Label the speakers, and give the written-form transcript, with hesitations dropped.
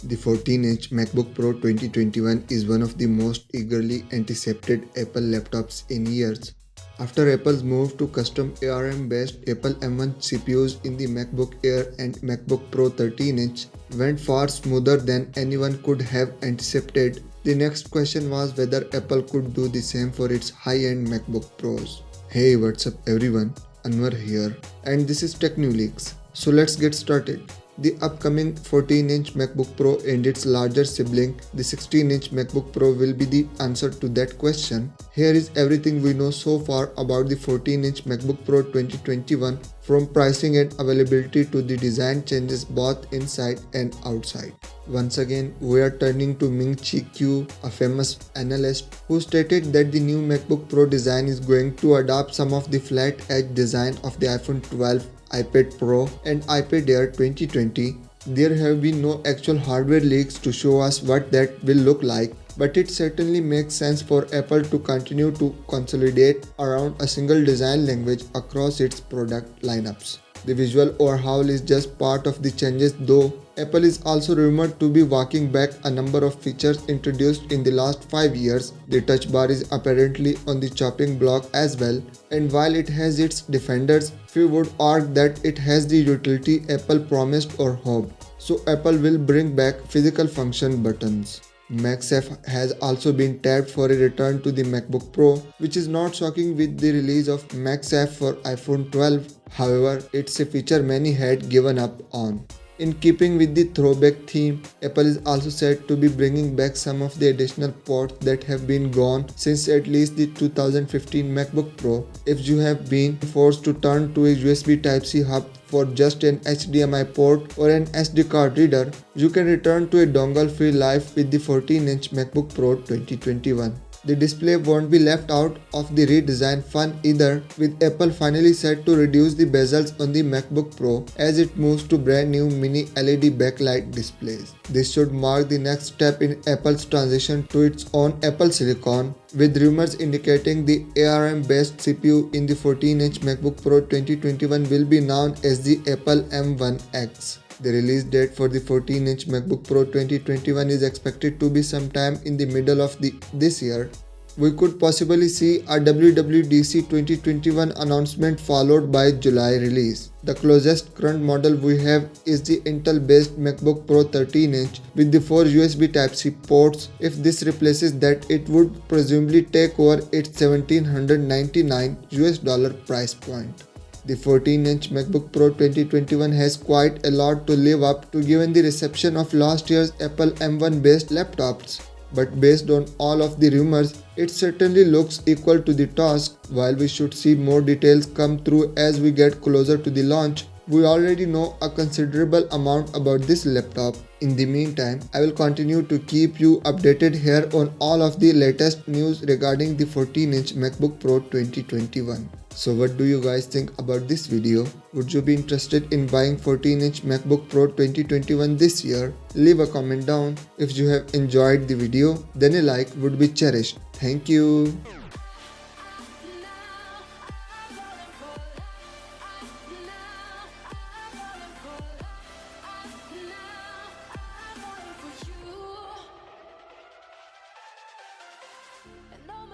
Speaker 1: The 14-inch MacBook Pro 2021 is one of the most eagerly anticipated Apple laptops in years. After Apple's move to custom ARM-based Apple M1 CPUs in the MacBook Air and MacBook Pro 13-inch went far smoother than anyone could have anticipated, the next question was whether Apple could do the same for its high-end MacBook Pros. Hey, what's up everyone? Anwar here, and this is Tech New Leaks. So let's get started. The upcoming 14-inch MacBook Pro and its larger sibling, the 16-inch MacBook Pro, will be the answer to that question. Here is everything we know so far about the 14-inch MacBook Pro 2021, from pricing and availability to the design changes both inside and outside. Once again, we are turning to Ming-Chi Kuo, a famous analyst, who stated that the new MacBook Pro design is going to adopt some of the flat-edge design of the iPhone 12, iPad Pro and iPad Air 2020. There have been no actual hardware leaks to show us what that will look like, but it certainly makes sense for Apple to continue to consolidate around a single design language across its product lineups. The visual overhaul is just part of the changes, though. Apple is also rumored to be walking back a number of features introduced in the last 5 years. The touch bar is apparently on the chopping block as well, and while it has its defenders, few would argue that it has the utility Apple promised or hoped. So Apple will bring back physical function buttons. MagSafe has also been tapped for a return to the MacBook Pro, which is not shocking with the release of MagSafe for iPhone 12. However, it's a feature many had given up on. In keeping with the throwback theme, Apple is also said to be bringing back some of the additional ports that have been gone since at least the 2015 MacBook Pro. If you have been forced to turn to a USB Type-C hub for just an HDMI port or an SD card reader, you can return to a dongle-free life with the 14-inch MacBook Pro 2021. The display won't be left out of the redesign fun either, with Apple finally set to reduce the bezels on the MacBook Pro as it moves to brand new mini LED backlight displays. This should mark the next step in Apple's transition to its own Apple Silicon, with rumors indicating the ARM-based CPU in the 14-inch MacBook Pro 2021 will be known as the Apple M1X. The release date for the 14-inch MacBook Pro 2021 is expected to be sometime in the middle of this year. We could possibly see a WWDC 2021 announcement followed by July release. The closest current model we have is the Intel-based MacBook Pro 13-inch with the 4 USB Type-C ports. If this replaces that, it would presumably take over its $1,799 price point. The 14-inch MacBook Pro 2021 has quite a lot to live up to given the reception of last year's Apple M1 based laptops. But based on all of the rumors, it certainly looks equal to the task. While we should see more details come through as we get closer to the launch, we already know a considerable amount about this laptop. In the meantime, I will continue to keep you updated here on all of the latest news regarding the 14-inch MacBook Pro 2021. So what do you guys think about this video? Would you be interested in buying 14-inch MacBook Pro 2021 this year? Leave a comment down. If you have enjoyed the video, then a like would be cherished. Thank you.